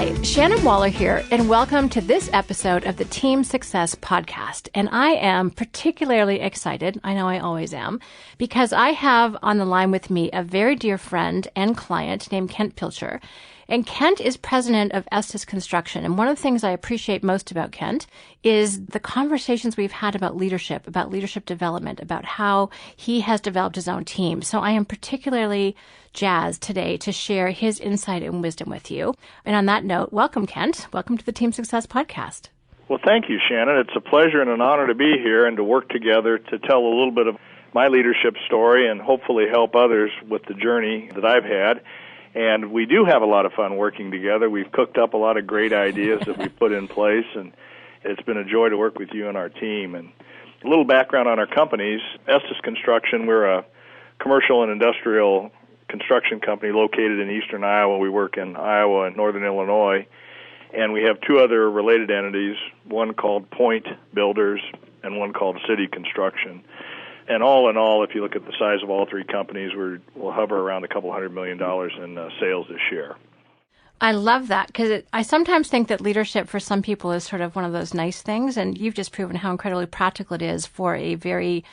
Hi, Shannon Waller here, and welcome to this episode of the Team Success Podcast. And I am particularly excited, I know I always am, because I have on the line with me a very dear friend and client named Kent Pilcher. And Kent is president of Estes Construction. And one of the things I appreciate most about Kent is the conversations we've had about leadership development, about how he has developed his own team. So I am particularly jazzed today to share his insight and wisdom with you. And on that note, welcome, Kent. Welcome to the Team Success Podcast. Well, thank you, Shannon. It's a pleasure and an honor to be here and to work together to tell a little bit of my leadership story and hopefully help others with the journey that I've had. And we do have a lot of fun working together. We've cooked up a lot of great ideas that we've put in place, and it's been a joy to work with you and our team. And a little background on our companies. Estes Construction, we're a commercial and industrial construction company located in eastern Iowa. We work in Iowa and northern Illinois. And we have two other related entities, one called Point Builders and one called City Construction. And all in all, if you look at the size of all three companies, we'll hover around a couple $100 million in sales this year. I love that because I sometimes think that leadership for some people is sort of one of those nice things, and you've just proven how incredibly practical it is for a very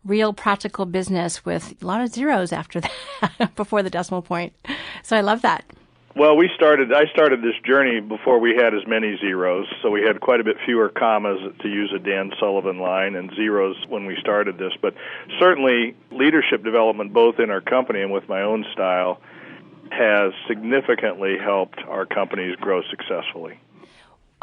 real practical business with a lot of zeros after that, before the decimal point. So I love that. Well, I started this journey before we had as many zeros, so we had quite a bit fewer commas, to use a Dan Sullivan line, and zeros when we started this. But certainly leadership development, both in our company and with my own style, has significantly helped our companies grow successfully.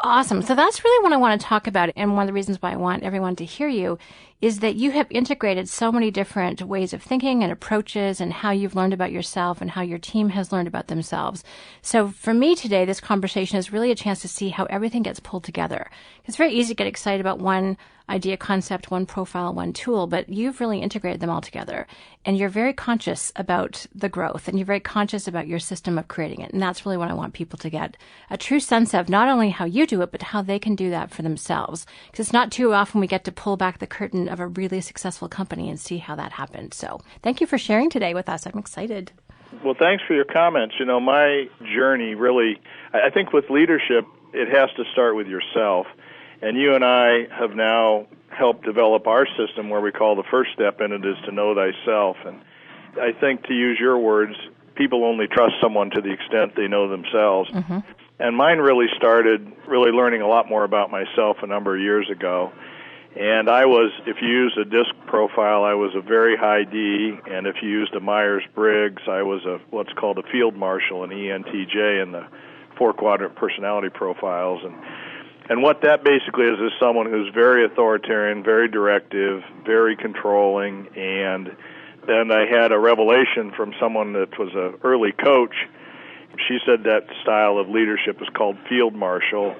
Awesome. So that's really what I want to talk about. And one of the reasons why I want everyone to hear you is that you have integrated so many different ways of thinking and approaches and how you've learned about yourself and how your team has learned about themselves. So for me today, this conversation is really a chance to see how everything gets pulled together. It's very easy to get excited about one idea, concept, one profile, one tool, but you've really integrated them all together. And you're very conscious about the growth, and you're very conscious about your system of creating it. And that's really what I want people to get a true sense of, not only how you do it, but how they can do that for themselves. Because it's not too often we get to pull back the curtain of a really successful company and see how that happened. So thank you for sharing today with us. I'm excited. Well, thanks for your comments. You know, my journey really, I think with leadership, it has to start with yourself. And you and I have now helped develop our system where we call the first step in it is to know thyself. And I think, to use your words, people only trust someone to the extent they know themselves. Mm-hmm. And mine really started learning a lot more about myself a number of years ago. And I was, if you use a DISC profile, I was a very high D, and if you used a Myers-Briggs, I was what's called a field marshal, an ENTJ in the 4-quadrant personality profiles. And what that basically is someone who's very authoritarian, very directive, very controlling. And then I had a revelation from someone that was an early coach. She said that style of leadership is called field marshal,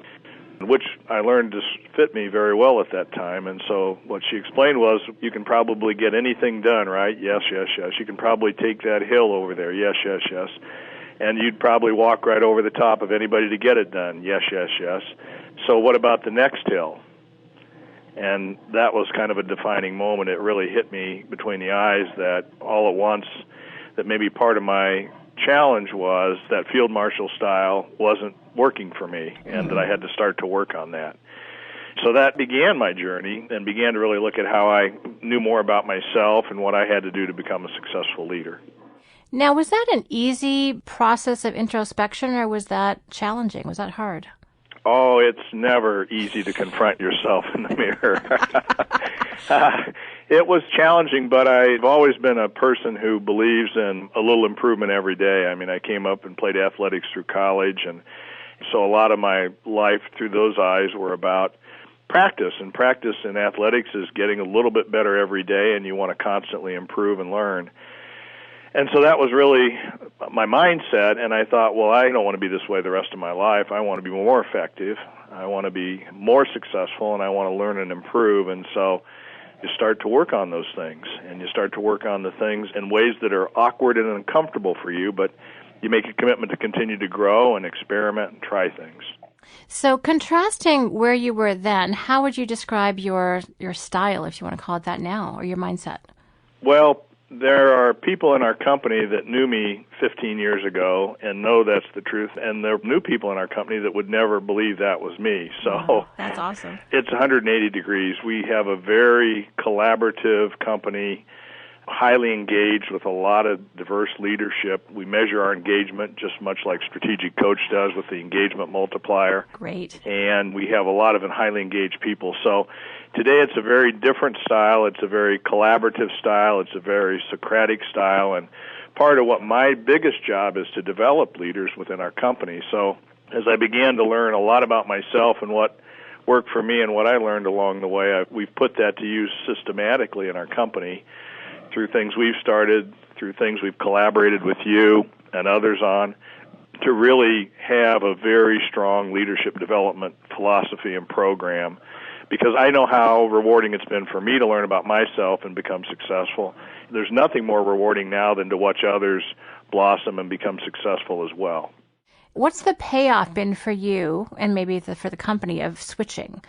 which I learned to fit me very well at that time. And so what she explained was, you can probably get anything done, right? Yes, yes, yes. You can probably take that hill over there. Yes, yes, yes. And you'd probably walk right over the top of anybody to get it done. Yes, yes, yes. So what about the next hill? And that was kind of a defining moment. It really hit me between the eyes that all at once, that maybe part of my challenge was that field marshal style wasn't working for me, and that I had to start to work on that. So that began my journey and began to really look at how I knew more about myself and what I had to do to become a successful leader. Now, was that an easy process of introspection, or was that challenging? Was that hard? Oh, it's never easy to confront yourself in the mirror. It was challenging, but I've always been a person who believes in a little improvement every day. I mean, I came up and played athletics through college, and so a lot of my life through those eyes were about practice. And practice in athletics is getting a little bit better every day, and you want to constantly improve and learn. And so that was really my mindset, and I thought, well, I don't want to be this way the rest of my life. I want to be more effective. I want to be more successful, and I want to learn and improve. And so you start to work on those things, and you start to work on the things in ways that are awkward and uncomfortable for you, but you make a commitment to continue to grow and experiment and try things. So contrasting where you were then, how would you describe your style, if you want to call it that now, or your mindset? Well, There are people in our company that knew me 15 years ago and know that's the truth, and there are new people in our company that would never believe that was me. So wow, that's awesome. It's 180 degrees. We have a very collaborative company, highly engaged with a lot of diverse leadership. We measure our engagement just much like Strategic Coach does with the engagement multiplier. Great. And we have a lot of highly engaged people. So today it's a very different style. It's a very collaborative style. It's a very Socratic style. And part of what my biggest job is to develop leaders within our company. So as I began to learn a lot about myself and what worked for me and what I learned along the way, we've put that to use systematically in our company through things we've started, through things we've collaborated with you and others on, to really have a very strong leadership development philosophy and program. Because I know how rewarding it's been for me to learn about myself and become successful. There's nothing more rewarding now than to watch others blossom and become successful as well. What's the payoff been for you, and maybe for the company, of switching,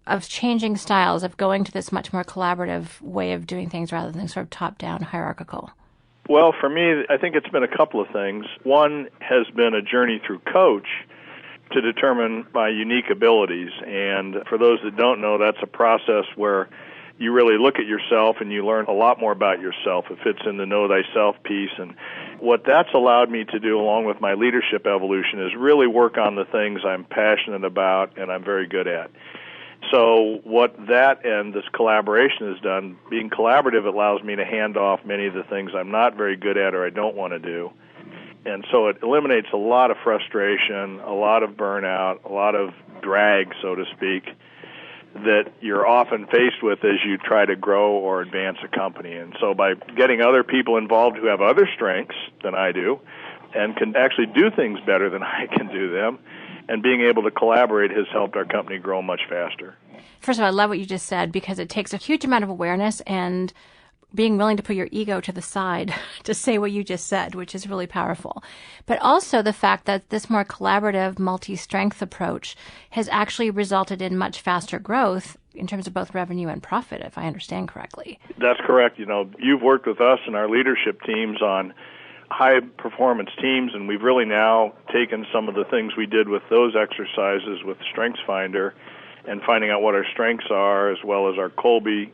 of changing styles, of going to this much more collaborative way of doing things rather than sort of top-down hierarchical? Well, for me, I think it's been a couple of things. One has been a journey through Coach to determine my unique abilities. And for those that don't know, that's a process where you really look at yourself and you learn a lot more about yourself. It fits in the know thyself piece. And what that's allowed me to do, along with my leadership evolution, is really work on the things I'm passionate about and I'm very good at. So what that and this collaboration has done, being collaborative allows me to hand off many of the things I'm not very good at or I don't want to do. And so it eliminates a lot of frustration, a lot of burnout, a lot of drag, so to speak, that you're often faced with as you try to grow or advance a company. And so by getting other people involved who have other strengths than I do and can actually do things better than I can do them, and being able to collaborate has helped our company grow much faster. First of all, I love what you just said, because it takes a huge amount of awareness and being willing to put your ego to the side to say what you just said, which is really powerful. But also the fact that this more collaborative, multi-strength approach has actually resulted in much faster growth in terms of both revenue and profit, if I understand correctly. That's correct. You know, you've worked with us and our leadership teams on high-performance teams, and we've really now taken some of the things we did with those exercises with StrengthsFinder and finding out what our strengths are, as well as our Colby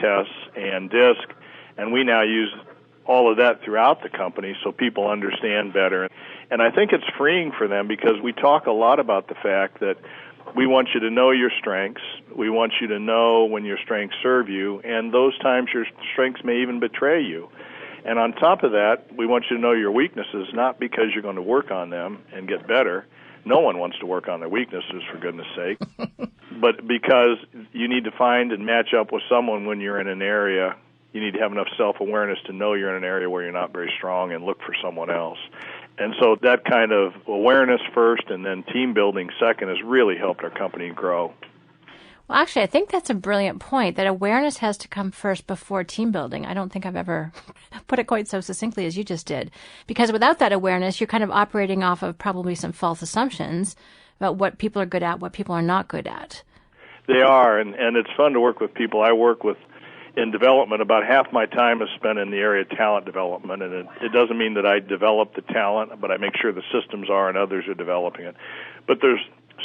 tests and DISC, and we now use all of that throughout the company so people understand better. And I think it's freeing for them, because we talk a lot about the fact that we want you to know your strengths, we want you to know when your strengths serve you, and those times your strengths may even betray you. And on top of that, we want you to know your weaknesses, not because you're going to work on them and get better. No one wants to work on their weaknesses, for goodness sake. But because you need to find and match up with someone when you're in an area, you need to have enough self-awareness to know you're in an area where you're not very strong and look for someone else. And so that kind of awareness first and then team building second has really helped our company grow. Well, actually, I think that's a brilliant point, that awareness has to come first before team building. I don't think I've ever put it quite so succinctly as you just did. Because without that awareness, you're kind of operating off of probably some false assumptions about what people are good at, what people are not good at. They are, and it's fun to work with people I work with in development. About half my time is spent in the area of talent development, and it doesn't mean that I develop the talent, but I make sure the systems are and others are developing it. But there's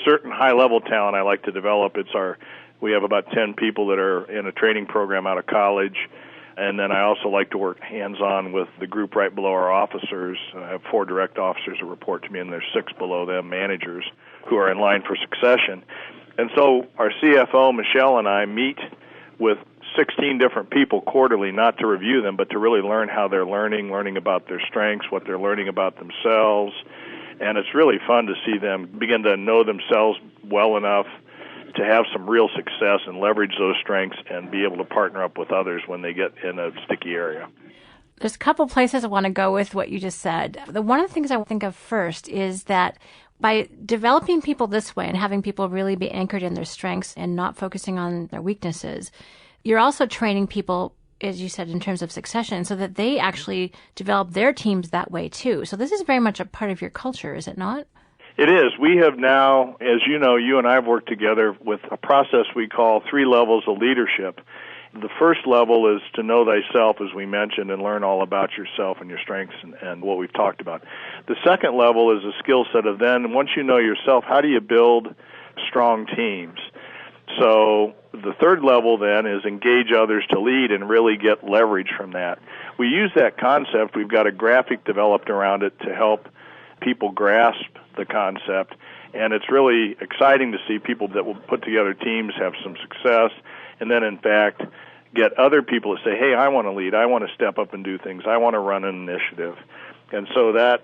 certain high-level talent I like to develop. We have about 10 people that are in a training program out of college, and then I also like to work hands-on with the group right below our officers. I have 4 direct officers that report to me, and there's 6 below them managers who are in line for succession. And so our CFO, Michelle, and I meet with 16 different people quarterly, not to review them, but to really learn how they're learning about their strengths, what they're learning about themselves. And it's really fun to see them begin to know themselves well enough to have some real success and leverage those strengths and be able to partner up with others when they get in a sticky area. There's a couple places I want to go with what you just said. One of the things I think of first is that by developing people this way and having people really be anchored in their strengths and not focusing on their weaknesses, you're also training people, as you said, in terms of succession, so that they actually develop their teams that way too. So this is very much a part of your culture, is it not? It is. We have now, as you know, you and I have worked together with a process we call 3 levels of leadership. The first level is to know thyself, as we mentioned, and learn all about yourself and your strengths and what we've talked about. The second level is a skill set of then, once you know yourself, how do you build strong teams? So the third level then is engage others to lead and really get leverage from that. We use that concept. We've got a graphic developed around it to help people grasp the concept, and it's really exciting to see people that will put together teams have some success, and then, in fact, get other people to say, hey, I want to lead, I want to step up and do things, I want to run an initiative. And so that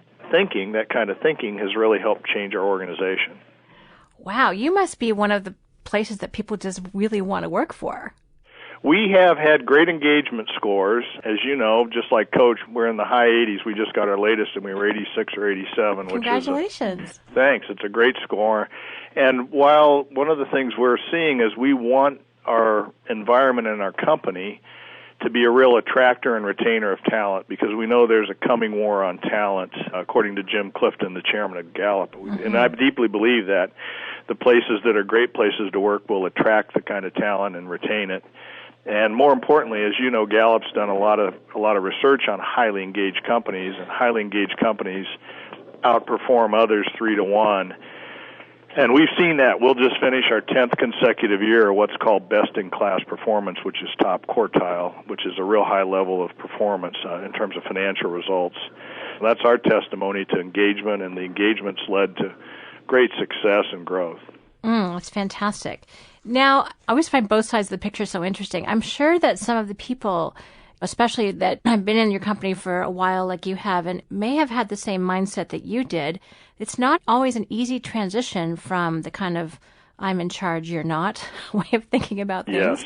kind of thinking has really helped change our organization. Wow, you must be one of the places that people just really want to work for. We have had great engagement scores. As you know, just like Coach, we're in the high 80s. We just got our latest, and we were 86 or 87. Congratulations. Thanks. It's a great score. And while one of the things we're seeing is we want our environment and our company to be a real attractor and retainer of talent, because we know there's a coming war on talent, according to Jim Clifton, the chairman of Gallup. Mm-hmm. And I deeply believe that the places that are great places to work will attract the kind of talent and retain it. And more importantly, as you know, Gallup's done a lot of research on highly engaged companies, and highly engaged companies outperform others 3-1. And we've seen that. We'll just finish our 10th consecutive year of what's called best-in-class performance, which is top quartile, which is a real high level of performance in terms of financial results. That's our testimony to engagement, and the engagement's led to great success and growth. That's fantastic. Now, I always find both sides of the picture so interesting. I'm sure that some of the people, especially that have been in your company for a while like you have, and may have had the same mindset that you did, it's not always an easy transition from the kind of I'm in charge, you're not way of thinking about things, yes,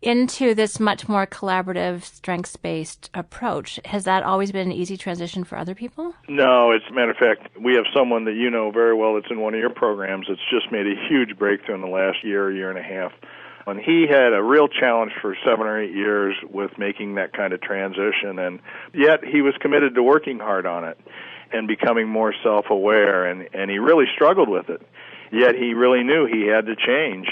into this much more collaborative, strengths-based approach. Has that always been an easy transition for other people? No, as a matter of fact, we have someone that you know very well that's in one of your programs that's just made a huge breakthrough in the last year and a half. And he had a real challenge for 7 or 8 years with making that kind of transition, and yet he was committed to working hard on it and becoming more self-aware, and he really struggled with it. Yet he really knew he had to change,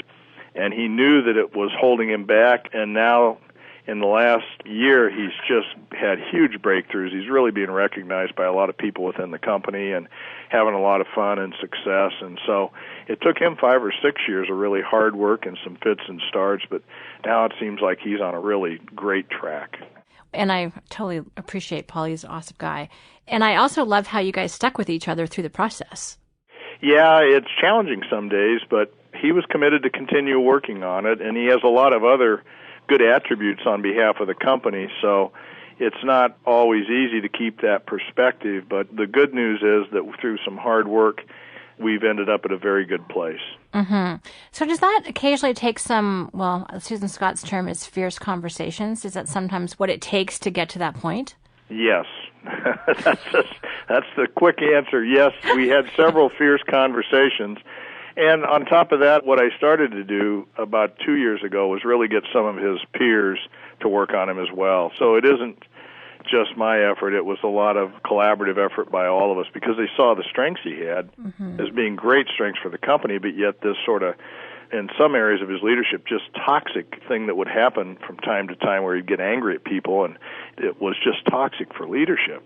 and he knew that it was holding him back, and now in the last year he's just had huge breakthroughs. He's really being recognized by a lot of people within the company and having a lot of fun and success. And so it took him 5 or 6 years of really hard work and some fits and starts, but now it seems like he's on a really great track. And I totally appreciate Paul. He's an awesome guy. And I also love how you guys stuck with each other through the process. Yeah, it's challenging some days, but he was committed to continue working on it, and he has a lot of other good attributes on behalf of the company, so it's not always easy to keep that perspective, but the good news is that through some hard work, we've ended up at a very good place. Mm-hmm. So does that occasionally take some, well, Susan Scott's term is fierce conversations? Is that sometimes what it takes to get to that point? Yes. That's the quick answer. Yes, we had several fierce conversations. And on top of that, what I started to do about 2 years ago was really get some of his peers to work on him as well. So it isn't just my effort. It was a lot of collaborative effort by all of us, because they saw the strengths he had as being great strengths for the company, but yet this sort of, in some areas of his leadership, just toxic thing that would happen from time to time where he'd get angry at people, and it was just toxic for leadership.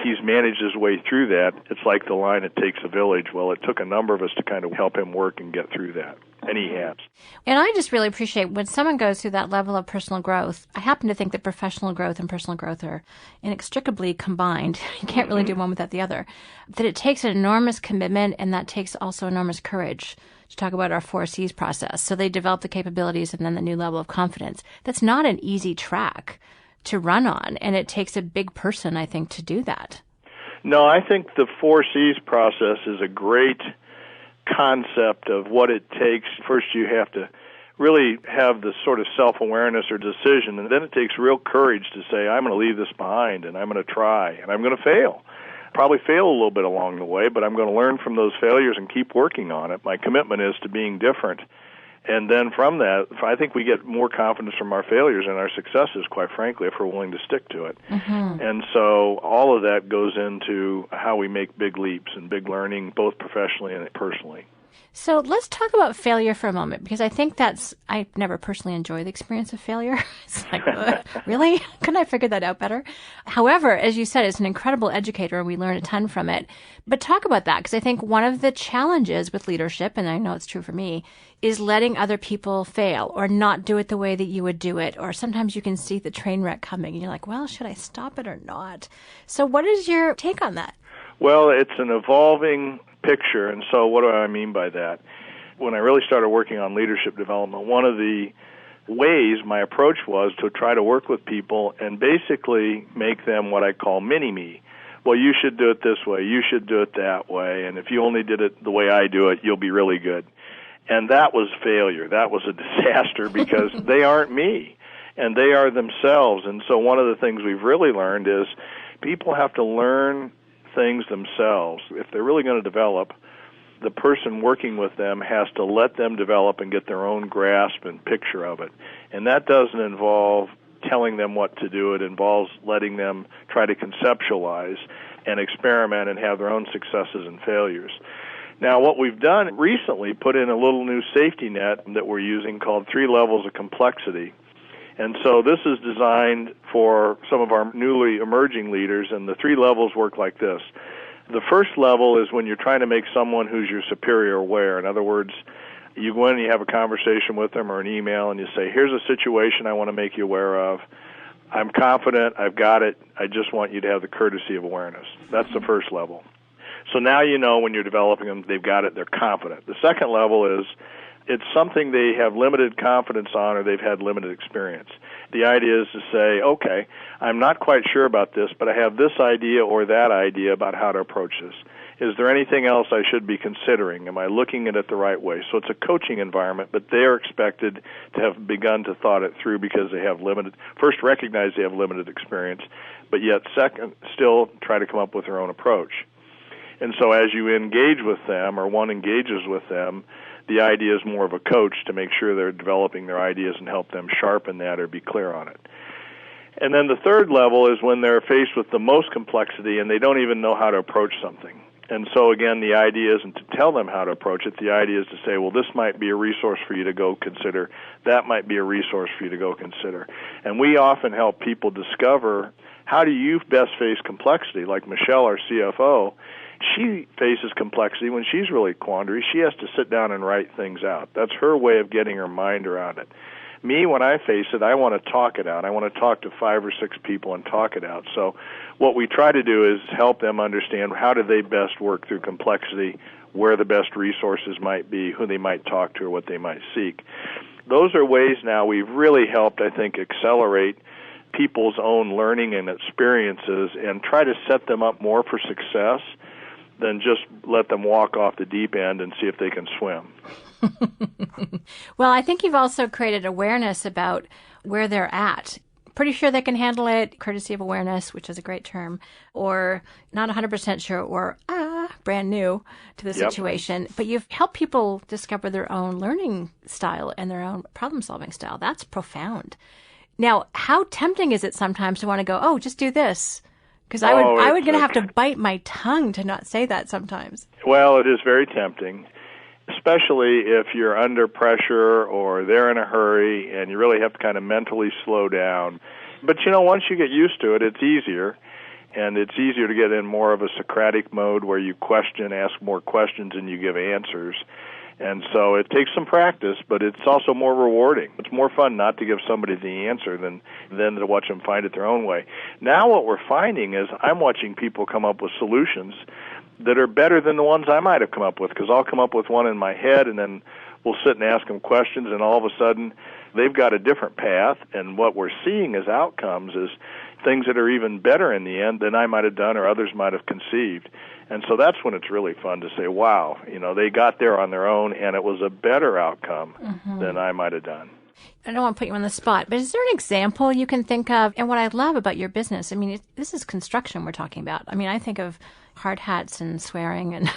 He's managed his way through that. It's like the line, it takes a village. Well, it took a number of us to kind of help him work and get through that, and he has. And I just really appreciate when someone goes through that level of personal growth. I happen to think that professional growth and personal growth are inextricably combined. You can't really do one without the other. That it takes an enormous commitment, and that takes also enormous courage. To talk about our 4 C's process. So they develop the capabilities and then the new level of confidence. That's not an easy track to run on, and it takes a big person, I think, to do that. No, I think the 4 C's process is a great concept of what it takes. First, you have to really have the sort of self-awareness or decision, and then it takes real courage to say, I'm going to leave this behind, and I'm going to try, and I'm going to fail. Probably fail a little bit along the way, but I'm going to learn from those failures and keep working on it. My commitment is to being different. And then from that, I think we get more confidence from our failures and our successes, quite frankly, if we're willing to stick to it. Mm-hmm. And so all of that goes into how we make big leaps and big learning, both professionally and personally. So let's talk about failure for a moment, because I think I never personally enjoy the experience of failure. It's like, really? Couldn't I figure that out better? However, as you said, it's an incredible educator and we learn a ton from it. But talk about that, because I think one of the challenges with leadership, and I know it's true for me, is letting other people fail or not do it the way that you would do it. Or sometimes you can see the train wreck coming and you're like, well, should I stop it or not? So what is your take on that? Well, it's an evolving picture, and so what do I mean by that? When I really started working on leadership development, one of the ways my approach was to try to work with people and basically make them what I call mini-me. Well, you should do it this way, you should do it that way, and if you only did it the way I do it, you'll be really good. And that was failure. That was a disaster because they aren't me, and they are themselves. And so one of the things we've really learned is people have to learn things themselves. If they're really going to develop, the person working with them has to let them develop and get their own grasp and picture of it. And that doesn't involve telling them what to do. It involves letting them try to conceptualize and experiment and have their own successes and failures. Now, what we've done recently, put in a little new safety net that we're using called 3 levels of complexity. And so this is designed for some of our newly emerging leaders, and the 3 levels work like this. The first level is when you're trying to make someone who's your superior aware. In other words, you go in and you have a conversation with them or an email, and you say, here's a situation I want to make you aware of. I'm confident, I've got it, I just want you to have the courtesy of awareness. That's the first level. So now you know when you're developing them, they've got it, they're confident. The second level is it's something they have limited confidence on or they've had limited experience. The idea is to say, okay, I'm not quite sure about this, but I have this idea or that idea about how to approach this. Is there anything else I should be considering? Am I looking at it the right way? So it's a coaching environment, but they're expected to have begun to thought it through because they have first recognize they have limited experience, but yet second, still try to come up with their own approach. And so as you engage with them or one engages with them, the idea is more of a coach to make sure they're developing their ideas and help them sharpen that or be clear on it. And then the third level is when they're faced with the most complexity and they don't even know how to approach something. And so, again, the idea isn't to tell them how to approach it. The idea is to say, well, this might be a resource for you to go consider. That might be a resource for you to go consider. And we often help people discover how do you best face complexity. Like Michelle, our CFO, she faces complexity when she's really quandary. She has to sit down and write things out. That's her way of getting her mind around it. Me, when I face it, I want to talk it out. I want to talk to 5 or 6 people and talk it out. So what we try to do is help them understand how do they best work through complexity, where the best resources might be, who they might talk to, or what they might seek. Those are ways now we've really helped, I think, accelerate people's own learning and experiences and try to set them up more for success than just let them walk off the deep end and see if they can swim. Well, I think you've also created awareness about where they're at. Pretty sure they can handle it, courtesy of awareness, which is a great term, or not 100% sure, or brand new to the situation. But you've helped people discover their own learning style and their own problem-solving style. That's profound. Now, how tempting is it sometimes to want to go, oh, just do this? Because I would going to have to bite my tongue to not say that sometimes. Well, it is very tempting, especially if you're under pressure or they're in a hurry and you really have to kind of mentally slow down. But, once you get used to it, it's easier. And it's easier to get in more of a Socratic mode where you question, ask more questions, and you give answers. And so it takes some practice, but it's also more rewarding. It's more fun not to give somebody the answer than to watch them find it their own way. Now what we're finding is I'm watching people come up with solutions that are better than the ones I might have come up with, because I'll come up with one in my head, and then we'll sit and ask them questions, and all of a sudden they've got a different path, and what we're seeing as outcomes is things that are even better in the end than I might have done or others might have conceived. And so that's when it's really fun to say, wow, they got there on their own, and it was a better outcome than I might have done. I don't want to put you on the spot, but is there an example you can think of? And what I love about your business, this is construction we're talking about. I think of hard hats and swearing and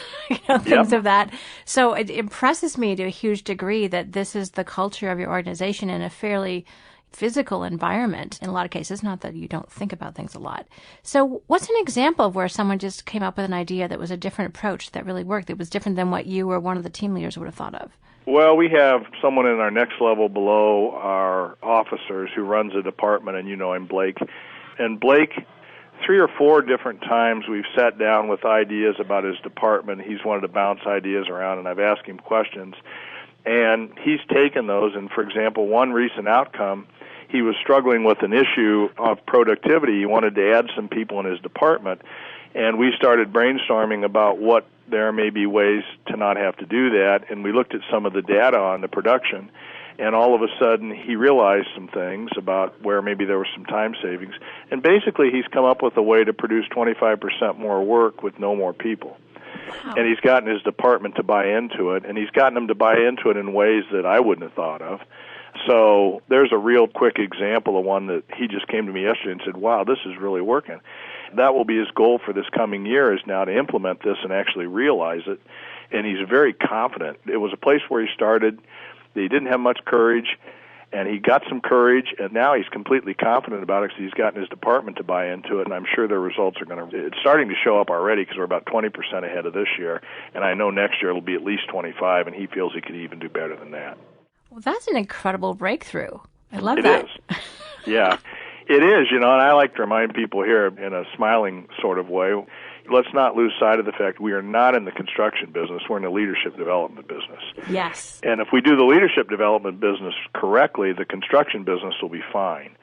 things of that. So it impresses me to a huge degree that this is the culture of your organization in a fairly physical environment in a lot of cases, not that you don't think about things a lot. So what's an example of where someone just came up with an idea that was a different approach that really worked, that was different than what you or one of the team leaders would have thought of? Well, we have someone in our next level below our officers who runs a department, and you know him, Blake. And Blake, 3 or 4 different times we've sat down with ideas about his department. He's wanted to bounce ideas around, and I've asked him questions. And he's taken those, and for example, one recent outcome, he was struggling with an issue of productivity. He wanted to add some people in his department, and we started brainstorming about what there may be ways to not have to do that, and we looked at some of the data on the production, and all of a sudden he realized some things about where maybe there was some time savings. And basically he's come up with a way to produce 25% more work with no more people. Wow. And he's gotten his department to buy into it, and he's gotten them to buy into it in ways that I wouldn't have thought of. So there's a real quick example of one that he just came to me yesterday and said, wow, this is really working. That will be his goal for this coming year, is now to implement this and actually realize it. And he's very confident. It was a place where he started. He didn't have much courage, and he got some courage, and now he's completely confident about it because he's gotten his department to buy into it, and I'm sure the results are going to, it's starting to show up already because we're about 20% ahead of this year, and I know next year it'll be at least 25, and he feels he could even do better than that. Well, that's an incredible breakthrough. I love that. It is. Yeah, it is, and I like to remind people here in a smiling sort of way, let's not lose sight of the fact we are not in the construction business. We're in the leadership development business. Yes. And if we do the leadership development business correctly, the construction business will be fine.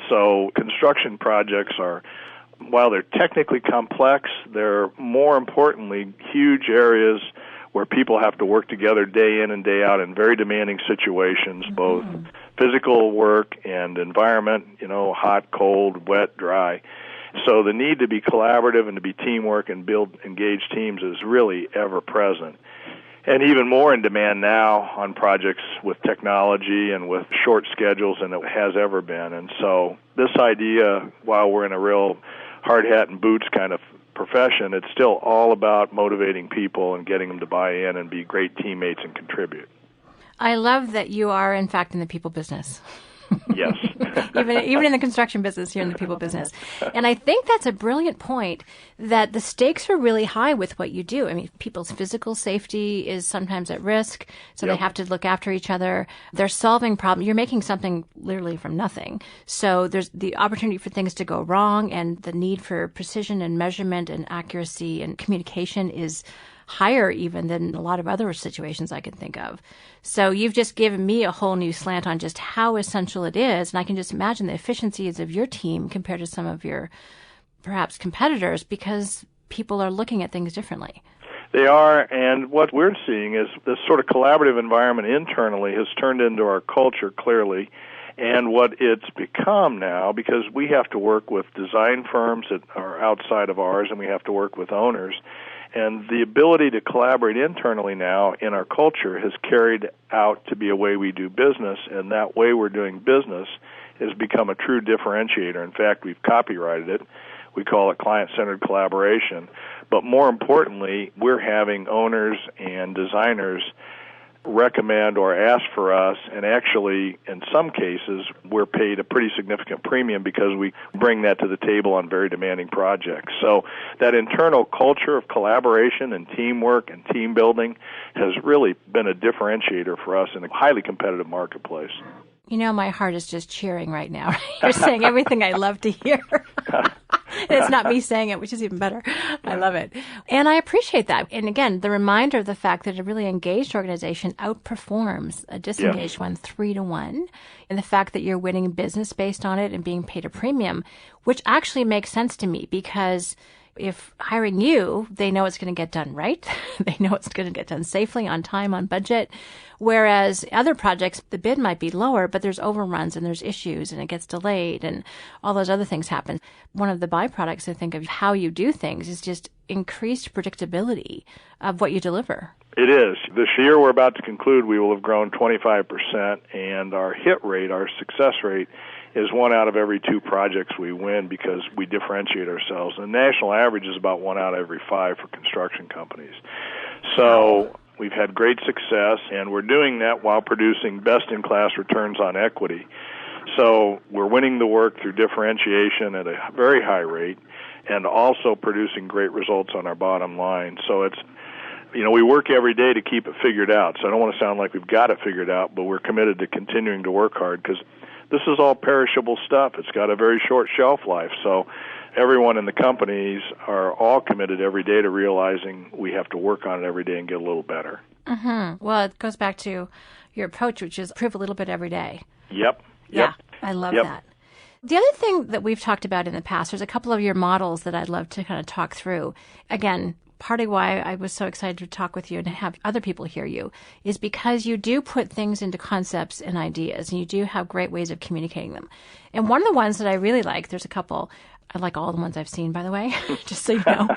So construction projects are, while they're technically complex, they're more importantly huge areas where people have to work together day in and day out in very demanding situations, both physical work and environment, hot, cold, wet, dry. So the need to be collaborative and to be teamwork and build engaged teams is really ever present. And even more in demand now on projects with technology and with short schedules than it has ever been. And so this idea, while we're in a real hard hat and boots kind of profession, it's still all about motivating people and getting them to buy in and be great teammates and contribute. I love that you are, in fact, in the people business. Yes. even in the construction business, you're in the people business. And I think that's a brilliant point, that the stakes are really high with what you do. I mean, people's physical safety is sometimes at risk, so They have to look after each other. They're solving problems. You're making something literally from nothing. So there's the opportunity for things to go wrong, and the need for precision and measurement and accuracy and communication is higher even than a lot of other situations I can think of. So you've just given me a whole new slant on just how essential it is. And I can just imagine the efficiencies of your team compared to some of your perhaps competitors, because people are looking at things differently. They are, and what we're seeing is this sort of collaborative environment internally has turned into our culture clearly. And what it's become now, because we have to work with design firms that are outside of ours, and we have to work with owners, and the ability to collaborate internally now in our culture has carried out to be a way we do business, and that way we're doing business has become a true differentiator. In fact, we've copyrighted it. We call it client-centered collaboration. But more importantly, we're having owners and designers recommend or ask for us, and actually, in some cases, we're paid a pretty significant premium because we bring that to the table on very demanding projects. So that internal culture of collaboration and teamwork and team building has really been a differentiator for us in a highly competitive marketplace. My heart is just cheering right now. You're saying everything I love to hear. It's not me saying it, which is even better. I love it. And I appreciate that. And again, the reminder of the fact that a really engaged organization outperforms a disengaged one 3-1. And the fact that you're winning business based on it and being paid a premium, which actually makes sense to me, because if hiring you, they know it's going to get done right. They know it's going to get done safely, on time, on budget. Whereas other projects, the bid might be lower, but there's overruns and there's issues and it gets delayed and all those other things happen. One of the byproducts, I think, of how you do things is just increased predictability of what you deliver. It is. This year we're about to conclude, we will have grown 25%, and our hit rate, our success rate, is 1 out of every 2 projects we win because we differentiate ourselves. The national average is about 1 out of every 5 for construction companies. So we've had great success, and we're doing that while producing best-in-class returns on equity. So we're winning the work through differentiation at a very high rate and also producing great results on our bottom line. So it's, we work every day to keep it figured out. So I don't want to sound like we've got it figured out, but we're committed to continuing to work hard because this is all perishable stuff. It's got a very short shelf life. So everyone in the companies are all committed every day to realizing we have to work on it every day and get a little better. Mm-hmm. Well, it goes back to your approach, which is improve a little bit every day. Yep. Yeah, I love that. The other thing that we've talked about in the past, there's a couple of your models that I'd love to kind of talk through. Again, part of why I was so excited to talk with you and have other people hear you is because you do put things into concepts and ideas, and you do have great ways of communicating them. And one of the ones that I really like, there's a couple, I like all the ones I've seen, by the way, just so you know.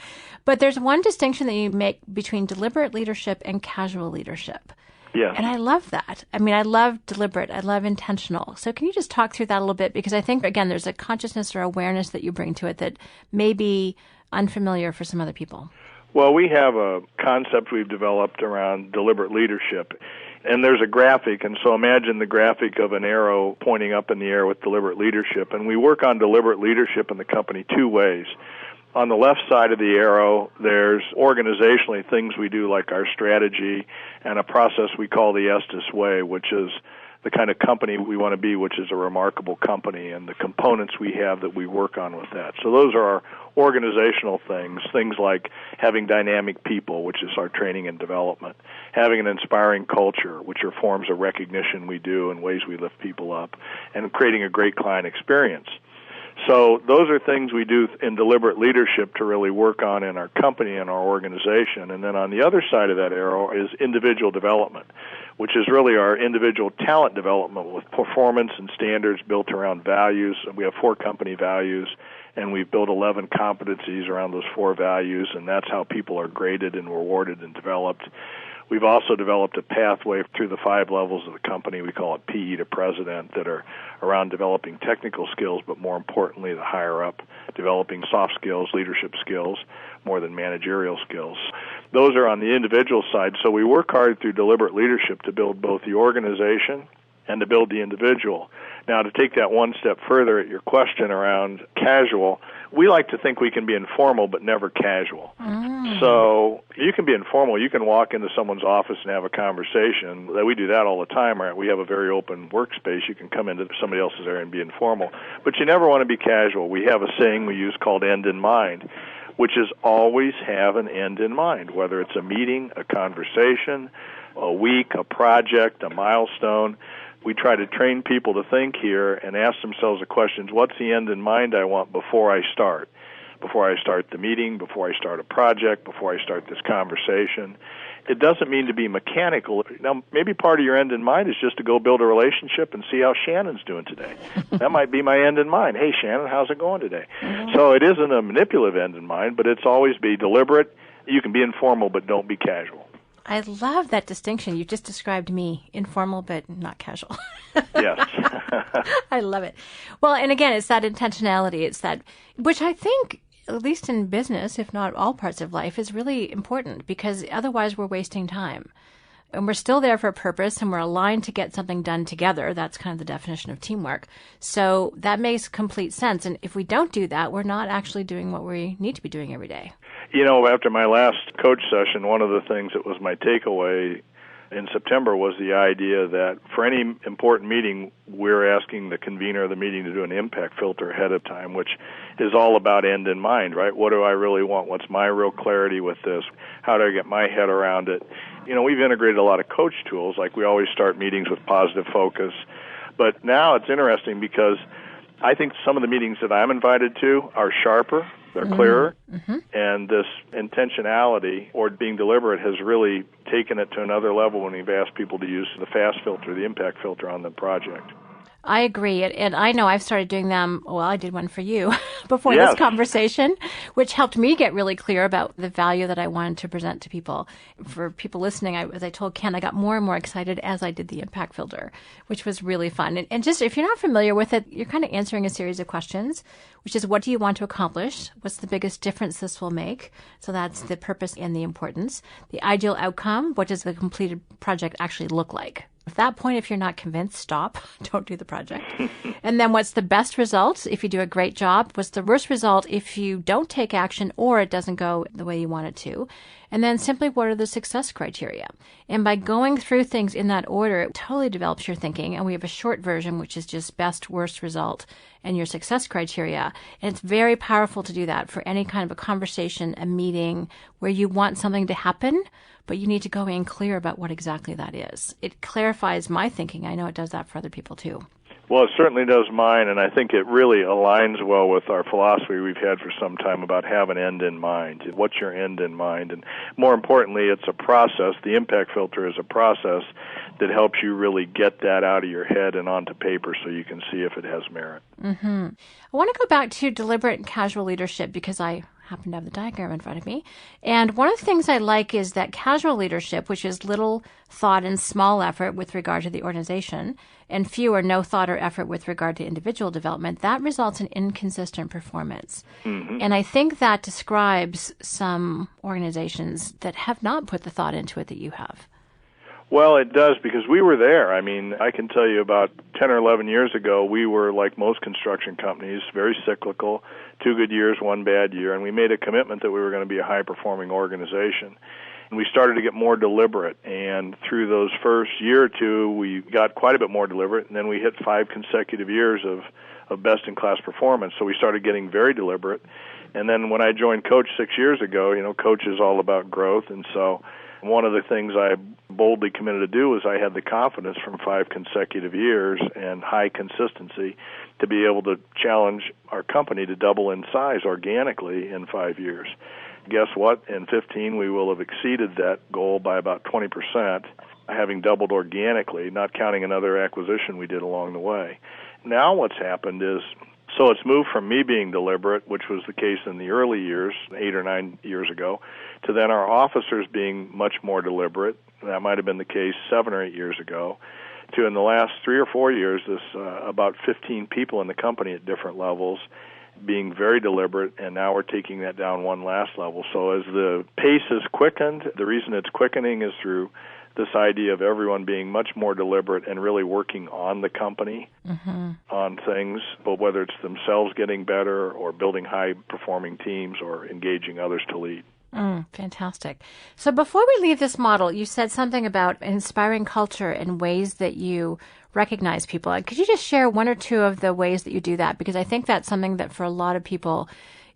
But there's one distinction that you make between deliberate leadership and casual leadership. Yeah. And I love that. I mean, I love deliberate. I love intentional. So can you just talk through that a little bit? Because I think, again, there's a consciousness or awareness that you bring to it that may be unfamiliar for some other people. Well, we have a concept we've developed around deliberate leadership. And there's a graphic, and so imagine the graphic of an arrow pointing up in the air with deliberate leadership. And we work on deliberate leadership in the company two ways. On the left side of the arrow, there's organizationally things we do like our strategy and a process we call the Estes Way, which is the kind of company we want to be, which is a remarkable company, and the components we have that we work on with that. So those are our organizational things like having dynamic people, which is our training and development, having an inspiring culture, which are forms of recognition we do and ways we lift people up, and creating a great client experience. So those are things we do in deliberate leadership to really work on in our company and our organization. And then on the other side of that arrow is individual development, which is really our individual talent development with performance and standards built around values. We have 4 company values, and we've built 11 competencies around those 4 values, and that's how people are graded and rewarded and developed. We've also developed a pathway through the 5 levels of the company. We call it PE to President, that are around developing technical skills, but more importantly, the higher up, developing soft skills, leadership skills, more than managerial skills. Those are on the individual side. So we work hard through deliberate leadership to build both the organization and to build the individual. Now, to take that one step further at your question around casual, we like to think we can be informal but never casual. So you can be informal. You can walk into someone's office and have a conversation. We do that all the time. Right? We have a very open workspace. You can come into somebody else's area and be informal. But you never want to be casual. We have a saying we use called end in mind, which is always have an end in mind, whether it's a meeting, a conversation, a week, a project, a milestone. We try to train people to think here and ask themselves the questions, what's the end in mind I want before I start? Before I start the meeting, before I start a project, before I start this conversation. It doesn't mean to be mechanical. Now, maybe part of your end in mind is just to go build a relationship and see how Shannon's doing today. That might be my end in mind. Hey, Shannon, how's it going today? So it isn't a manipulative end in mind, but it's always be deliberate. You can be informal, but don't be casual. I love that distinction. You just described me, informal but not casual. Yes. I love it. Well, and again, it's that intentionality. It's that, which I think, at least in business, if not all parts of life, is really important because otherwise we're wasting time. And we're still there for a purpose and we're aligned to get something done together. That's kind of the definition of teamwork. So that makes complete sense. And if we don't do that, we're not actually doing what we need to be doing every day. You know, after my last coach session, one of the things that was my takeaway in September was the idea that for any important meeting, we're asking the convener of the meeting to do an impact filter ahead of time, which is all about end in mind, right? What do I really want? What's my real clarity with this? How do I get my head around it? You know, we've integrated a lot of coach tools, like we always start meetings with positive focus. But now it's interesting because I think some of the meetings that I'm invited to are sharper, they're clearer, and this intentionality or being deliberate has really taken it to another level when we've asked people to use the FAST filter, the impact filter on the project. I agree. And I know I've started doing them. Well, I did one for you before this conversation, which helped me get really clear about the value that I wanted to present to people. For people listening, as I told Ken, I got more and more excited as I did the impact filter, which was really fun. And just if you're not familiar with it, you're kind of answering a series of questions, which is what do you want to accomplish? What's the biggest difference this will make? So that's the purpose and the importance. The ideal outcome, what does the completed project actually look like? At that point, if you're not convinced, stop. Don't do the project. And then what's the best result if you do a great job? What's the worst result if you don't take action or it doesn't go the way you want it to? And then simply, what are the success criteria? And by going through things in that order, it totally develops your thinking. And we have a short version, which is just best, worst result, and your success criteria. And it's very powerful to do that for any kind of a conversation, a meeting where you want something to happen, but you need to go in clear about what exactly that is. It clarifies my thinking. I know it does that for other people too. Well, it certainly does mine, and I think it really aligns well with our philosophy we've had for some time about have an end in mind. What's your end in mind? And more importantly, it's a process. The impact filter is a process that helps you really get that out of your head and onto paper so you can see if it has merit. Mm-hmm. I want to go back to deliberate and casual leadership because I happen to have the diagram in front of me. And one of the things I like is that casual leadership, which is little thought and small effort with regard to the organization, and few or no thought or effort with regard to individual development, that results in inconsistent performance. Mm-hmm. And I think that describes some organizations that have not put the thought into it that you have. Well, it does, because we were there. I mean, I can tell you about 10 or 11 years ago, we were, like most construction companies, very cyclical, 2 good years, 1 bad year, and we made a commitment that we were going to be a high-performing organization. And we started to get more deliberate, and through those first year or two, we got quite a bit more deliberate, and then we hit 5 consecutive years of best-in-class performance, so we started getting very deliberate. And then when I joined Coach 6 years ago, Coach is all about growth, and so one of the things I boldly committed to do was I had the confidence from 5 consecutive years and high consistency to be able to challenge our company to double in size organically in 5 years. Guess what? In 15, we will have exceeded that goal by about 20%, having doubled organically, not counting another acquisition we did along the way. Now what's happened is, so it's moved from me being deliberate, which was the case in the early years, 8 or 9 years ago, to then our officers being much more deliberate. That might have been the case 7 or 8 years ago, to in the last 3 or 4 years, this about 15 people in the company at different levels being very deliberate, and now we're taking that down one last level. So as the pace is quickened, the reason it's quickening is through this idea of everyone being much more deliberate and really working on the company, on things, but whether it's themselves getting better or building high-performing teams or engaging others to lead. Fantastic. So before we leave this model, you said something about inspiring culture and ways that you recognize people. Could you just share 1 or 2 of the ways that you do that? Because I think that's something that for a lot of people,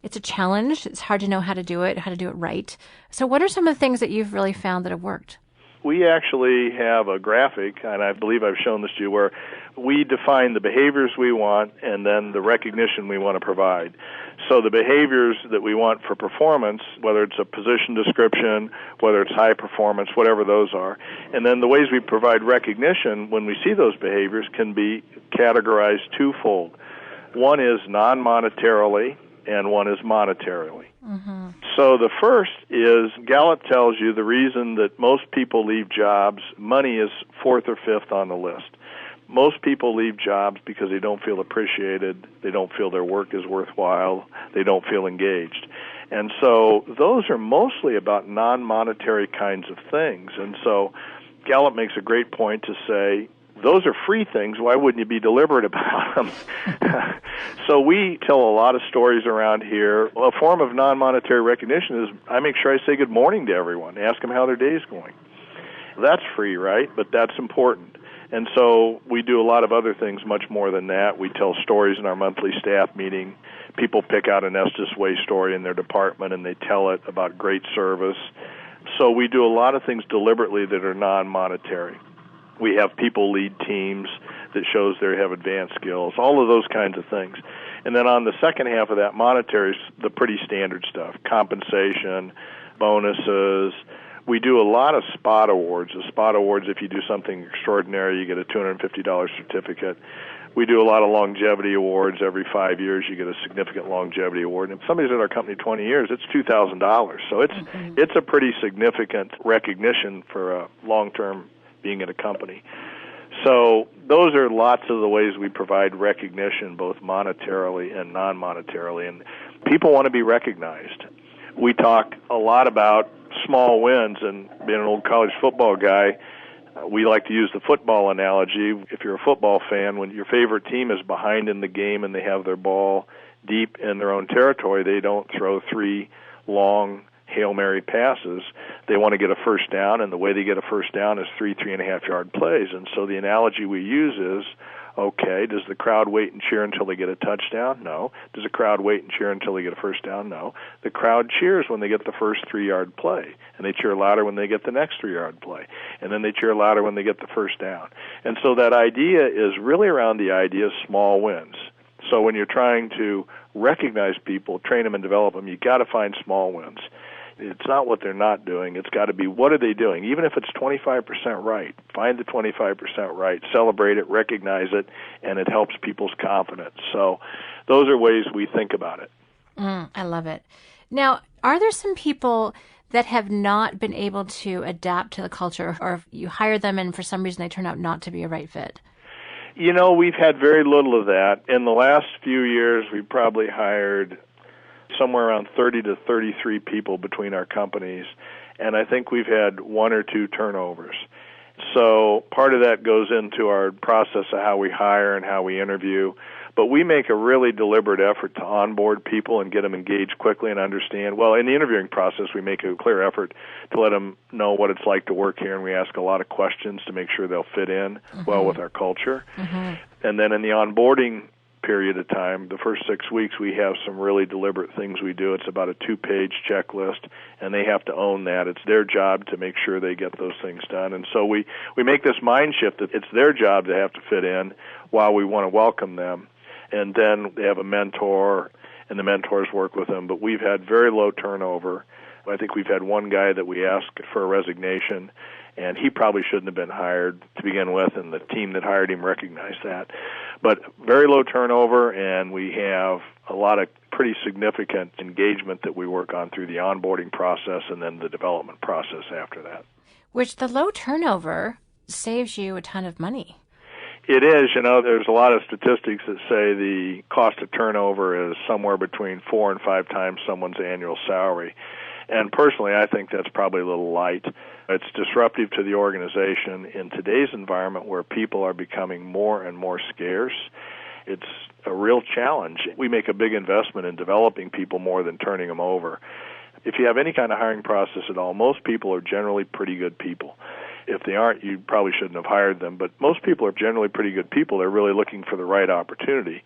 it's a challenge. It's hard to know how to do it right. So what are some of the things that you've really found that have worked? We actually have a graphic, and I believe I've shown this to you, where we define the behaviors we want and then the recognition we want to provide. So the behaviors that we want for performance, whether it's a position description, whether it's high performance, whatever those are, and then the ways we provide recognition when we see those behaviors can be categorized twofold. One is non-monetarily, and one is monetarily. Mm-hmm. So the first is, Gallup tells you the reason that most people leave jobs, money is 4th or 5th on the list. Most people leave jobs because they don't feel appreciated, they don't feel their work is worthwhile, they don't feel engaged. And so those are mostly about non-monetary kinds of things. And so Gallup makes a great point to say, those are free things, why wouldn't you be deliberate about them? So we tell a lot of stories around here. A form of non-monetary recognition is I make sure I say good morning to everyone, ask them how their day is going. That's free, right? But that's important. And so we do a lot of other things much more than that. We tell stories in our monthly staff meeting. People pick out an Estes Way story in their department, and they tell it about great service. So we do a lot of things deliberately that are non-monetary. We have people lead teams that shows they have advanced skills, all of those kinds of things. And then on the second half of that, monetary is the pretty standard stuff, compensation, bonuses. We do a lot of spot awards. The spot awards, if you do something extraordinary, you get a $250 certificate. We do a lot of longevity awards. Every 5 years, you get a significant longevity award. And if somebody's at our company 20 years, it's $2,000. So it's a pretty significant recognition for a long-term being at a company. So those are lots of the ways we provide recognition, both monetarily and non-monetarily. And people want to be recognized. We talk a lot about small wins, and being an old college football guy, We like to use the football analogy. If you're a football fan, when your favorite team is behind in the game and they have their ball deep in their own territory, they don't throw 3 long Hail Mary passes. They want to get a first down, and the way they get a first down is 3.5-yard plays. And so the analogy we use is, okay, does the crowd wait and cheer until they get a touchdown? No. Does the crowd wait and cheer until they get a first down? No. The crowd cheers when they get the first 3-yard play, and they cheer louder when they get the next 3-yard play, and then they cheer louder when they get the first down. And so that idea is really around the idea of small wins. So when you're trying to recognize people, train them and develop them, you've got to find small wins. It's not what they're not doing. It's got to be what are they doing. Even if it's 25% right, find the 25% right, celebrate it, recognize it, and it helps people's confidence. So those are ways we think about it. I love it. Now, are there some people that have not been able to adapt to the culture, or you hire them and for some reason they turn out not to be a right fit? You know, we've had very little of that. In the last few years, we've probably hired somewhere around 30 to 33 people between our companies, and I think we've had 1 or 2 turnovers. So part of that goes into our process of how we hire and how we interview, but we make a really deliberate effort to onboard people and get them engaged quickly and understand. Well, in the interviewing process, we make a clear effort to let them know what it's like to work here, and we ask a lot of questions to make sure they'll fit in well with our culture. And then in the onboarding period of time, the first 6 weeks, we have some really deliberate things we do. It's about a 2-page checklist, and they have to own that. It's their job to make sure they get those things done. And so we make this mind shift that it's their job to have to fit in while we want to welcome them. And then they have a mentor, and the mentors work with them. But we've had very low turnover. I think we've had one guy that we asked for a resignation, and he probably shouldn't have been hired to begin with, and the team that hired him recognized that. But very low turnover, and we have a lot of pretty significant engagement that we work on through the onboarding process and then the development process after that. Which the low turnover saves you a ton of money. It is. You know, there's a lot of statistics that say the cost of turnover is somewhere between 4 and 5 times someone's annual salary. And personally, I think that's probably a little light. It's disruptive to the organization in today's environment where people are becoming more and more scarce. It's a real challenge. We make a big investment in developing people more than turning them over. If you have any kind of hiring process at all, most people are generally pretty good people. If they aren't, you probably shouldn't have hired them. But most people are generally pretty good people. They're really looking for the right opportunity.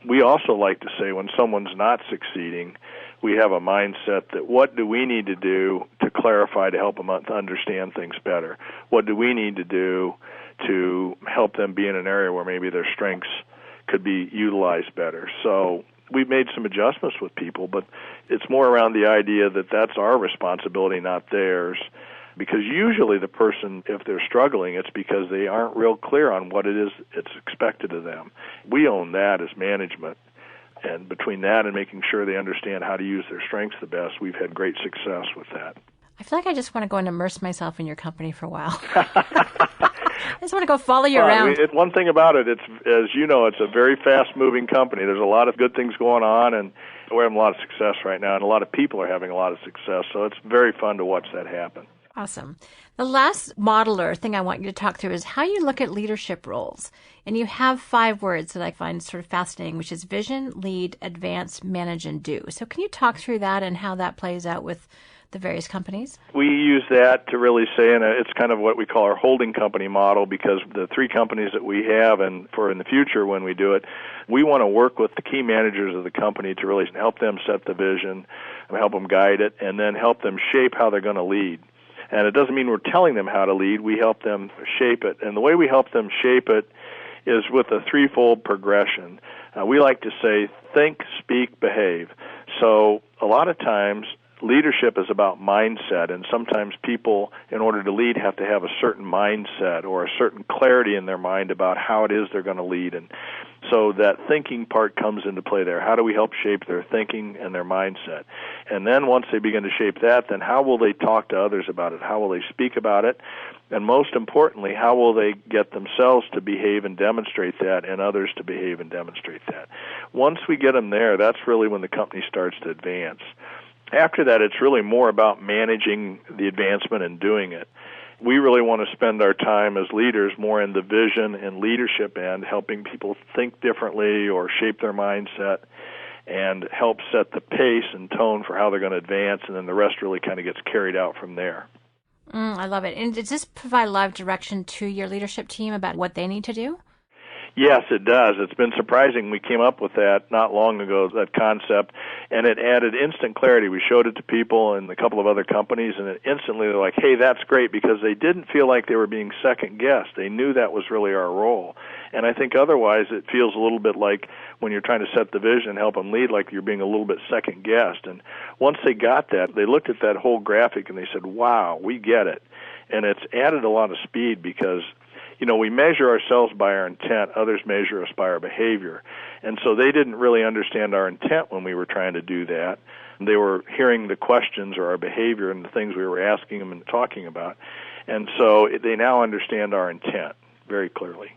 We also like to say when someone's not succeeding, we have a mindset that what do we need to do to clarify, to help them understand things better? What do we need to do to help them be in an area where maybe their strengths could be utilized better? So we've made some adjustments with people, but it's more around the idea that that's our responsibility, not theirs. Because usually the person, if they're struggling, it's because they aren't real clear on what it is it's expected of them. We own that as management. And between that and making sure they understand how to use their strengths the best, we've had great success with that. I feel like I just want to go and immerse myself in your company for a while. I just want to go follow you around. One thing about it, it's, as you know, it's a very fast-moving company. There's a lot of good things going on, and we're having a lot of success right now, and a lot of people are having a lot of success. So it's very fun to watch that happen. Awesome. The last modeler thing I want you to talk through is how you look at leadership roles. And you have 5 words that I find sort of fascinating, which is vision, lead, advance, manage, and do. So can you talk through that and how that plays out with the various companies? We use that to really say, and it's kind of what we call our holding company model, because the 3 companies that we have, and for in the future when we do it, we want to work with the key managers of the company to really help them set the vision, help them guide it, and then help them shape how they're going to lead. And it doesn't mean we're telling them how to lead. We help them shape it. And the way we help them shape it is with a 3-fold progression. We like to say, think, speak, behave. So a lot of times, leadership is about mindset, and sometimes people, in order to lead, have to have a certain mindset or a certain clarity in their mind about how it is they're going to lead. And so that thinking part comes into play there. How do we help shape their thinking and their mindset? And then once they begin to shape that, then how will they talk to others about it? How will they speak about it? And most importantly, how will they get themselves to behave and demonstrate that and others to behave and demonstrate that? Once we get them there, that's really when the company starts to advance. After that, it's really more about managing the advancement and doing it. we really want to spend our time as leaders more in the vision and leadership end, helping people think differently or shape their mindset and help set the pace and tone for how they're going to advance, and then the rest really kind of gets carried out from there. I love it. And does this provide a lot of direction to your leadership team about what they need to do? Yes, it does. It's been surprising. We came up with that not long ago, that concept, and it added instant clarity. We showed it to people in a couple of other companies, and instantly they're like, hey, that's great, because they didn't feel like they were being second-guessed. They knew that was really our role. And I think otherwise it feels a little bit like when you're trying to set the vision and help them lead, like you're being a little bit second-guessed. And once they got that, they looked at that whole graphic and they said, wow, we get it. And it's added a lot of speed because we measure ourselves by our intent. Others measure us by our behavior. And so they didn't really understand our intent when we were trying to do that. They were hearing the questions or our behavior and the things we were asking them and talking about. And so they now understand our intent very clearly.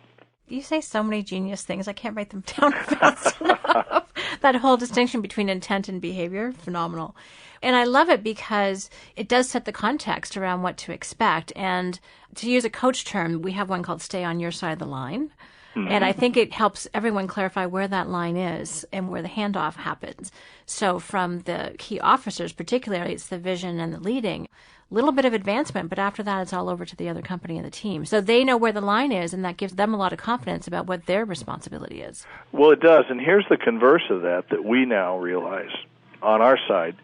You say so many genius things. I can't write them down fast enough. That whole distinction between intent and behavior, phenomenal. And I love it because it does set the context around what to expect. And to use a coach term, we have one called stay on your side of the line. Mm-hmm. And I think it helps everyone clarify where that line is and where the handoff happens. So from the key officers, particularly, it's the vision and the leading. Little bit of advancement, but after that, it's all over to the other company and the team. So they know where the line is, and that gives them a lot of confidence about what their responsibility is. Well, it does, and here's the converse of that we now realize on our side,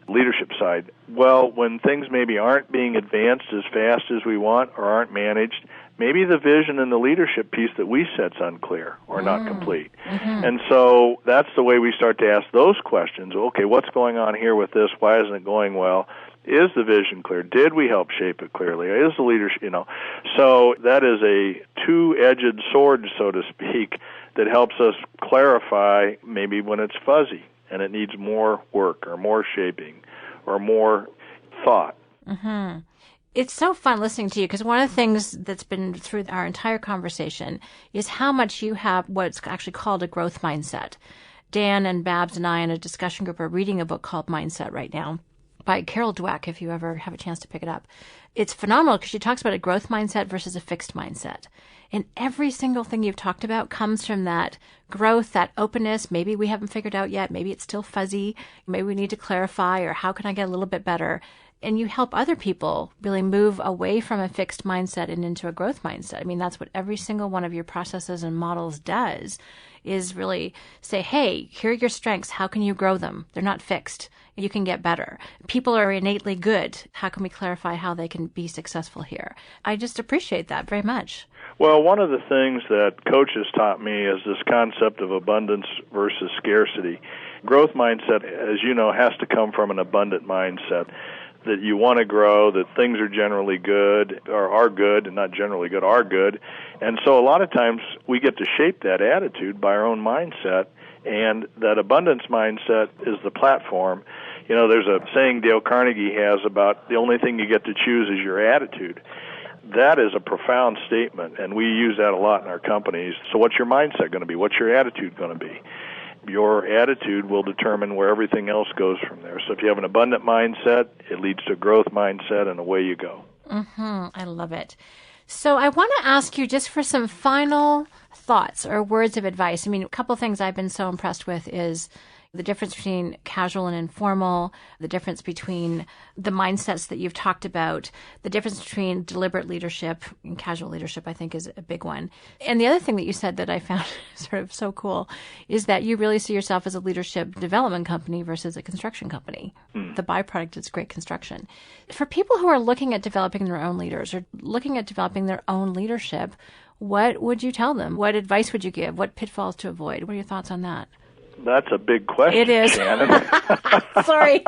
leadership side. Well, when things maybe aren't being advanced as fast as we want or aren't managed, maybe the vision and the leadership piece that we set's unclear or not complete. Mm-hmm. And so that's the way we start to ask those questions. Okay, what's going on here with this? Why isn't it going well? Is the vision clear? Did we help shape it clearly? Is the leadership, So that is a two-edged sword, so to speak, that helps us clarify maybe when it's fuzzy and it needs more work or more shaping or more thought. Mm-hmm. It's so fun listening to you because one of the things that's been through our entire conversation is how much you have what's actually called a growth mindset. Dan and Babs and I in a discussion group are reading a book called Mindset right now by Carol Dweck, if you ever have a chance to pick it up. It's phenomenal because she talks about a growth mindset versus a fixed mindset. And every single thing you've talked about comes from that growth, that openness. Maybe we haven't figured out yet. Maybe it's still fuzzy. Maybe we need to clarify, or how can I get a little bit better? And you help other people really move away from a fixed mindset and into a growth mindset. I mean, that's what every single one of your processes and models does, is really say, hey, here are your strengths. How can you grow them? They're not fixed. You can get better. People are innately good. How can we clarify how they can be successful here? I just appreciate that very much. Well, one of the things that coaches taught me is this concept of abundance versus scarcity. Growth mindset, as you know, has to come from an abundant mindset, that you want to grow, that things are generally good, or are good, and not generally good, are good. And so a lot of times we get to shape that attitude by our own mindset, and that abundance mindset is the platform. There's a saying Dale Carnegie has about the only thing you get to choose is your attitude. That is a profound statement, and we use that a lot in our companies. So what's your mindset going to be? What's your attitude going to be? Your attitude will determine where everything else goes from there. So if you have an abundant mindset, it leads to a growth mindset, and away you go. Mm-hmm. I love it. So I want to ask you just for some final thoughts or words of advice. I mean, a couple of things I've been so impressed with is the difference between casual and informal, the difference between the mindsets that you've talked about, the difference between deliberate leadership and casual leadership, I think, is a big one. And the other thing that you said that I found sort of so cool is that you really see yourself as a leadership development company versus a construction company. The byproduct is great construction. For people who are looking at developing their own leaders or looking at developing their own leadership, what would you tell them? What advice would you give? What pitfalls to avoid? What are your thoughts on that? That's a big question, it is. Shannon. Sorry.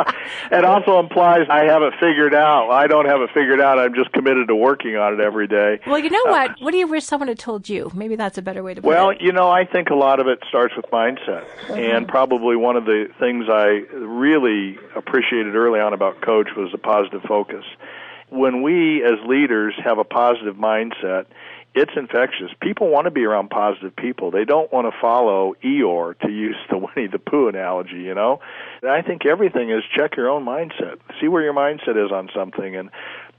It also implies I have it figured out. I don't have it figured out. I'm just committed to working on it every day. Well, you know what? What do you wish someone had told you? Maybe that's a better way to put it. Well, I think a lot of it starts with mindset. Mm-hmm. And probably one of the things I really appreciated early on about Coach was the positive focus. When we as leaders have a positive mindset, it's infectious. People want to be around positive people. They don't want to follow Eeyore, to use the Winnie the Pooh analogy, And I think everything is check your own mindset. See where your mindset is on something. And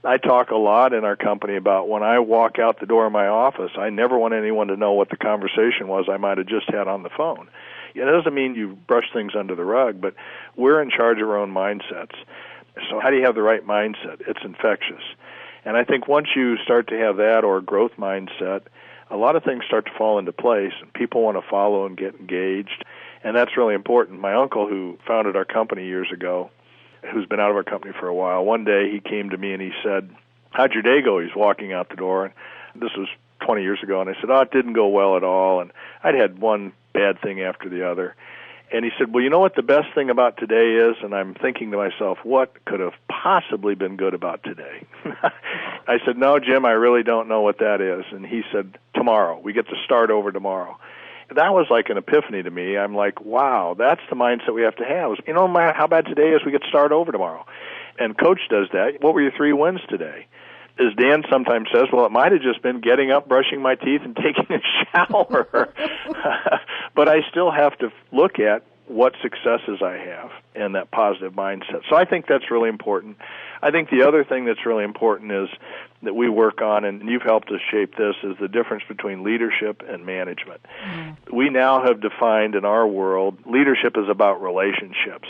I talk a lot in our company about when I walk out the door of my office, I never want anyone to know what the conversation was I might have just had on the phone. It doesn't mean you brush things under the rug, but we're in charge of our own mindsets. So how do you have the right mindset? It's infectious. And I think once you start to have that or a growth mindset, a lot of things start to fall into place, and people want to follow and get engaged, and that's really important. My uncle, who founded our company years ago, who's been out of our company for a while, one day he came to me and he said, "How'd your day go?" He's walking out the door, and this was 20 years ago, and I said, "Oh, it didn't go well at all," and I'd had one bad thing after the other. And he said, "Well, you know what the best thing about today is?" And I'm thinking to myself, what could have possibly been good about today? I said, "No, Jim, I really don't know what that is." And he said, "Tomorrow. We get to start over tomorrow." That was like an epiphany to me. I'm like, wow, that's the mindset we have to have. You know, no matter how bad today is, we get to start over tomorrow. And Coach does that. What were your 3 wins today? As Dan sometimes says, well, it might have just been getting up, brushing my teeth, and taking a shower. But I still have to look at what successes I have and that positive mindset. So I think that's really important. I think the other thing that's really important is that we work on, and you've helped us shape this, is the difference between leadership and management. We now have defined in our world, leadership is about relationships.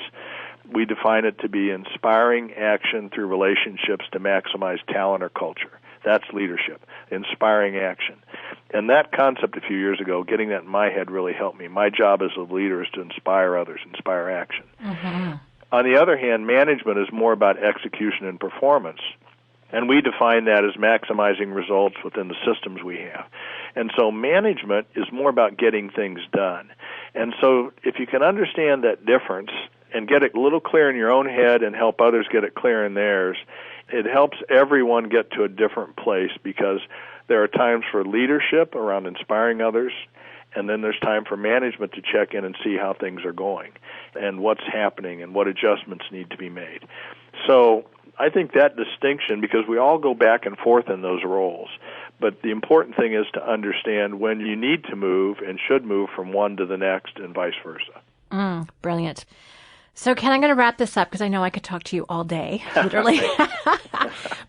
We define it to be inspiring action through relationships to maximize talent or culture. That's leadership, inspiring action. And that concept a few years ago, getting that in my head really helped me. My job as a leader is to inspire others, inspire action. On the other hand, management is more about execution and performance. And we define that as maximizing results within the systems we have. And so management is more about getting things done. And so if you can understand that difference and get it a little clear in your own head and help others get it clear in theirs, it helps everyone get to a different place, because there are times for leadership around inspiring others, and then there's time for management to check in and see how things are going and what's happening and what adjustments need to be made. So I think that distinction, because we all go back and forth in those roles, but the important thing is to understand when you need to move and should move from one to the next and vice versa. Brilliant. So, Ken, I'm going to wrap this up because I know I could talk to you all day, literally.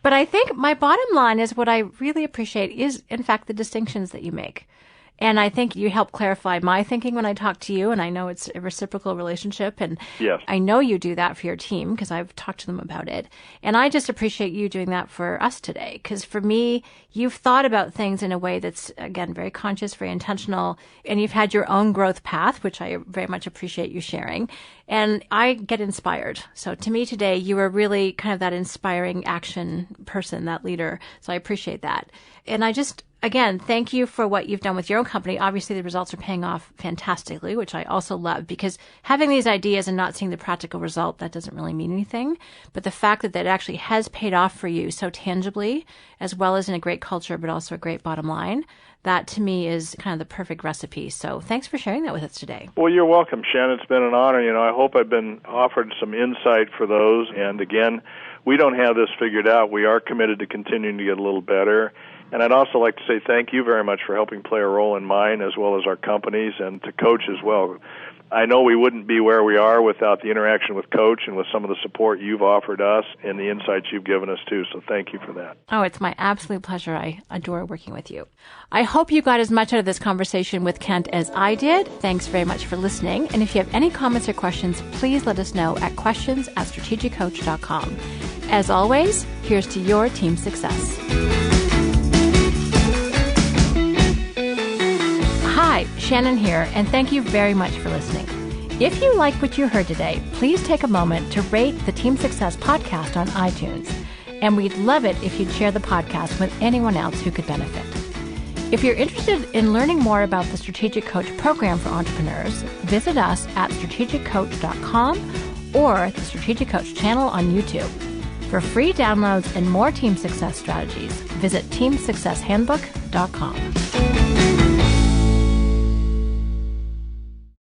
But I think my bottom line is what I really appreciate is, in fact, the distinctions that you make. And I think you help clarify my thinking when I talk to you, and I know it's a reciprocal relationship, and yes. I know you do that for your team because I've talked to them about it. And I just appreciate you doing that for us today, because for me, you've thought about things in a way that's, again, very conscious, very intentional, and you've had your own growth path, which I very much appreciate you sharing. And I get inspired. So to me today, you were really kind of that inspiring action person, that leader. So I appreciate that. And I just, again, thank you for what you've done with your own company. Obviously, the results are paying off fantastically, which I also love, because having these ideas and not seeing the practical result, that doesn't really mean anything. But the fact that that actually has paid off for you so tangibly, as well as in a great culture, but also a great bottom line, that to me is kind of the perfect recipe. So thanks for sharing that with us today. Well, you're welcome, Shannon. It's been an honor. You know, I hope I've been offered some insight for those. And again, we don't have this figured out. We are committed to continuing to get a little better. And I'd also like to say thank you very much for helping play a role in mine as well as our companies, and to Coach as well. I know we wouldn't be where we are without the interaction with Coach and with some of the support you've offered us and the insights you've given us too, so thank you for that. Oh, it's my absolute pleasure. I adore working with you. I hope you got as much out of this conversation with Kent as I did. Thanks very much for listening. And if you have any comments or questions, please let us know at questions@strategiccoach.com. As always, here's to your team success. Hi, Shannon here, and thank you very much for listening. If you like what you heard today, please take a moment to rate the Team Success podcast on iTunes. And we'd love it if you'd share the podcast with anyone else who could benefit. If you're interested in learning more about the Strategic Coach program for entrepreneurs, visit us at strategiccoach.com or the Strategic Coach channel on YouTube. For free downloads and more team success strategies, visit teamsuccesshandbook.com.